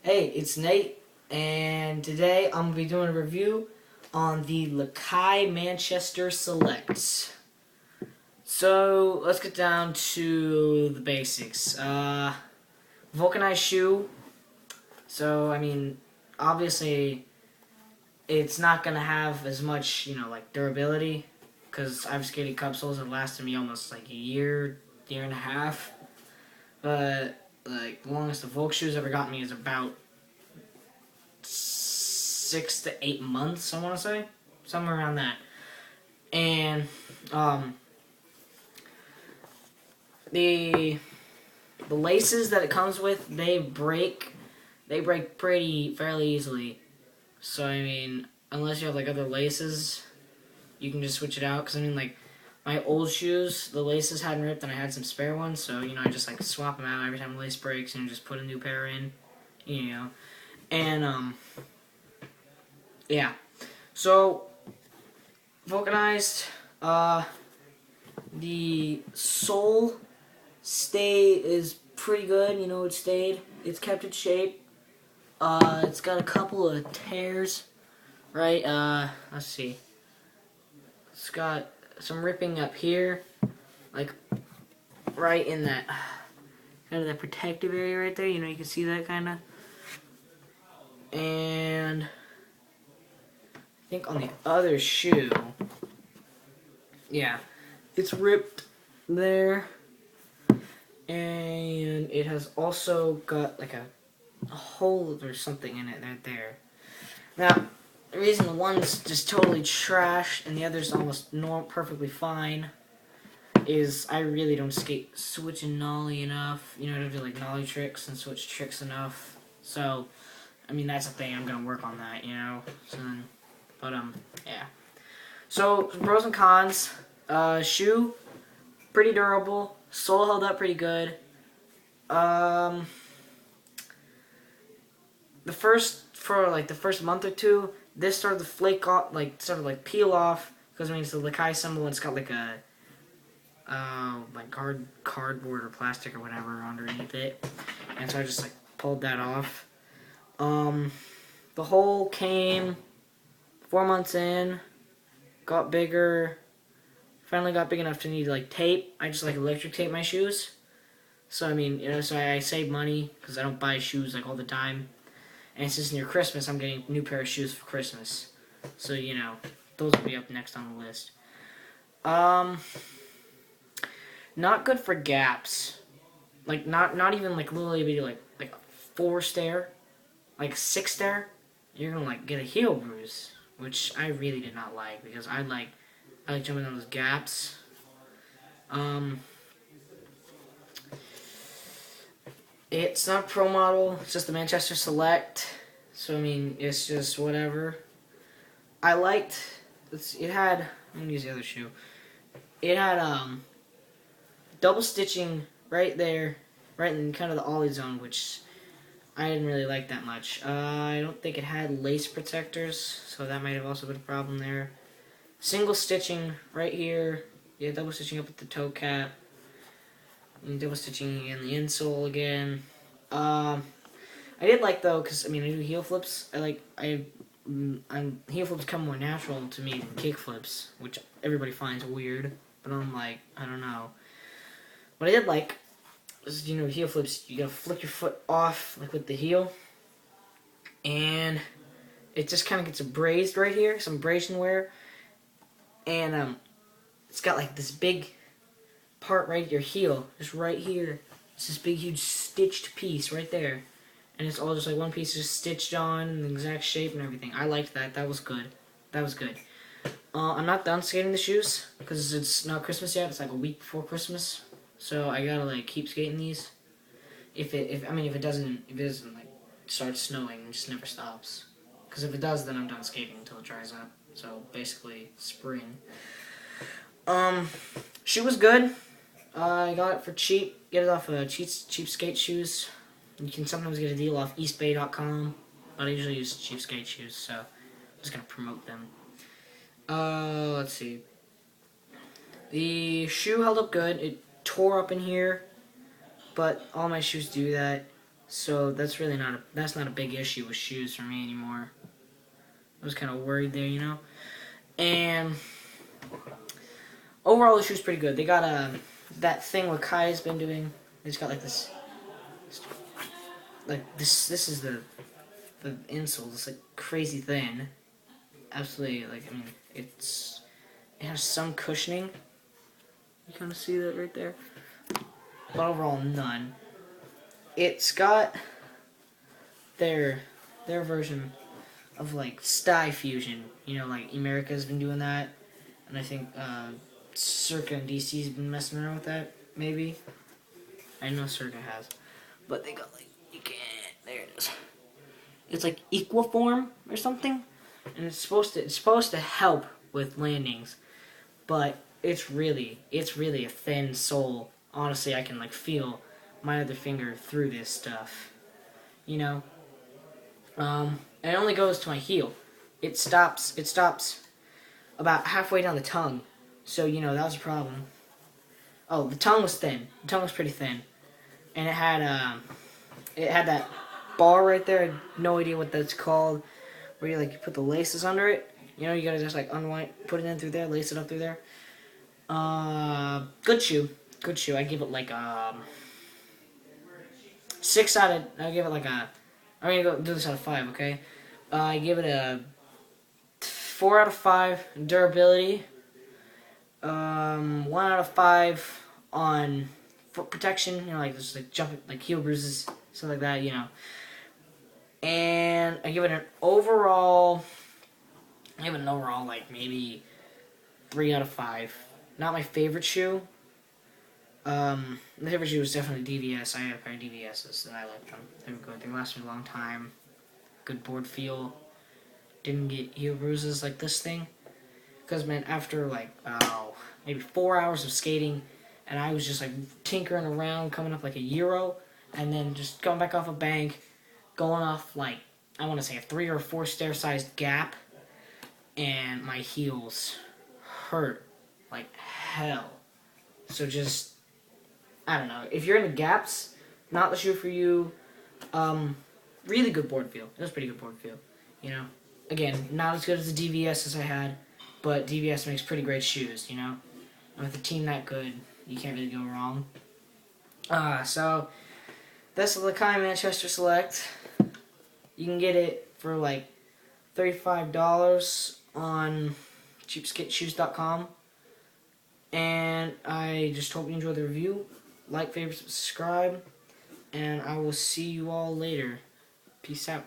Hey, it's Nate, and today I'm going to be doing a review on the Lakai Manchester Selects. So, let's get down to the basics. Vulcanized shoe. So, obviously, it's not going to have as much, like durability, because I've skated cup soles that lasted me almost like a year and a half. But, like, the longest the Volk shoe's ever got me is about 6 to 8 months, I want to say, somewhere around that. And the laces that it comes with, they break fairly easily. So unless you have like other laces, you can just switch it out. Because like my old shoes, the laces hadn't ripped, and I had some spare ones. So I just like swap them out every time a lace breaks, and just put a new pair in. And yeah. So vulcanized. The sole stay is pretty good. It stayed. It's kept its shape. It's got a couple of tears, right? Let's see. It's got some ripping up here, like right in that kind of that protective area right there. You can see that kind of. And I think on the other shoe, yeah, it's ripped there, and it has also got like a hole or something in it right there. Now, the reason one's just totally trash and the other's almost perfectly fine is I really don't skate switch and nollie enough. I don't do like nollie tricks and switch tricks enough. So, that's the thing. I'm gonna work on that. So then, but yeah. So pros and cons. Shoe, pretty durable. Sole held up pretty good. The first month or two, this started to flake off, started to peel off, because it's the Lakai symbol, and it's got like a like cardboard or plastic or whatever underneath it, and so I just pulled that off. The hole came 4 months in, got bigger. Finally got big enough to need tape. I just electric tape my shoes. So so I save money because I don't buy shoes all the time. And since near Christmas, I'm getting a new pair of shoes for Christmas. So those will be up next on the list. Not good for gaps. Not even little bitty like a 4 stair, 6 stair. You're gonna get a heel bruise, which I really did not like because I like jumping on those gaps. It's not a pro model. It's just the Manchester Select. So it's just whatever. I liked. It had. I'm gonna use the other shoe. It had double stitching right there, right in kind of the ollie zone, which I didn't really like that much. I don't think it had lace protectors, so that might have also been a problem there. Single stitching right here. Yeah, double stitching up at the toe cap. And double stitching in the insole again. I did like though, because I do heel flips. Heel flips come more natural to me than kick flips, which everybody finds weird. But I'm I don't know. What I did like is heel flips. You gotta flip your foot off with the heel, and it just kind of gets abrased right here, some abrasion wear. And it's got this big part right at your heel, just right here. It's this big, huge stitched piece right there, and it's all just one piece just stitched on in the exact shape and everything. I liked that. That was good. That was good. I'm not done skating the shoes because it's not Christmas yet. It's a week before Christmas, so I gotta keep skating these. If it doesn't start snowing, it just never stops. Because if it does, then I'm done skating until it dries up. So basically, spring. Shoe was good. I got it for cheap. Get it off cheap skate shoes. You can sometimes get a deal off eastbay.com, but I usually use cheap skate shoes, so I'm just gonna promote them. Let's see. The shoe held up good. It tore up in here, but all my shoes do that. So that's really that's not a big issue with shoes for me anymore. I was kind of worried there, you know. And overall, the shoe's pretty good. They got that thing Lakai's been doing. It's got like this, This is the insole. It's like crazy thin. Absolutely, like, I mean, it has some cushioning. You kind of see that right there, but overall none. It's got their version of like Style Fusion. You know, like America's been doing that, and I think Circa and DC's been messing around with that. Maybe I know Circa has, but they got like you can't. There it is. It's like Equiform or something, and it's supposed to help with landings, but it's really a thin sole. Honestly, I can like feel my other finger through this stuff. You know, and it only goes to my heel. It stops about halfway down the tongue, so you know that was a problem. Oh, the tongue was thin. The tongue was pretty thin, and it had that bar right there. I had no idea what that's called. Where you put the laces under it. You know, you gotta just like unwind, put it in through there, lace it up through there. Good shoe. Good shoe. I give it like 6 out of. I give it like a. I'm gonna go do this out of 5. Okay. I give it a 4 out of 5 durability. 1 out of 5 on foot protection. You know, like just like jumping, like heel bruises, stuff like that. You know. And I give it an overall. Like maybe 3 out of 5. Not my favorite shoe. My favorite shoe was definitely DVS. I had a pair of DVSs and I liked them. They were good. They lasted a long time. Good board feel. Didn't get heel bruises like this thing. Because, man, after maybe 4 hours of skating, and I was just like tinkering around, coming up like a Euro, and then just going back off a bank, going off like, I want to say a 3 or 4 stair-sized gap, and my heels hurt like hell. So just, I don't know. If you're in the gaps, not the shoe for you. Really good board feel. It was pretty good board feel. You know, again, not as good as the DVS as I had, but DVS makes pretty great shoes. You know, and with a team that good, you can't really go wrong. So that's the Lakai Manchester Select. You can get it for like $35 on cheapskateshoes.com. And I just hope you enjoyed the review. Like, favorite, subscribe. And I will see you all later. Peace out.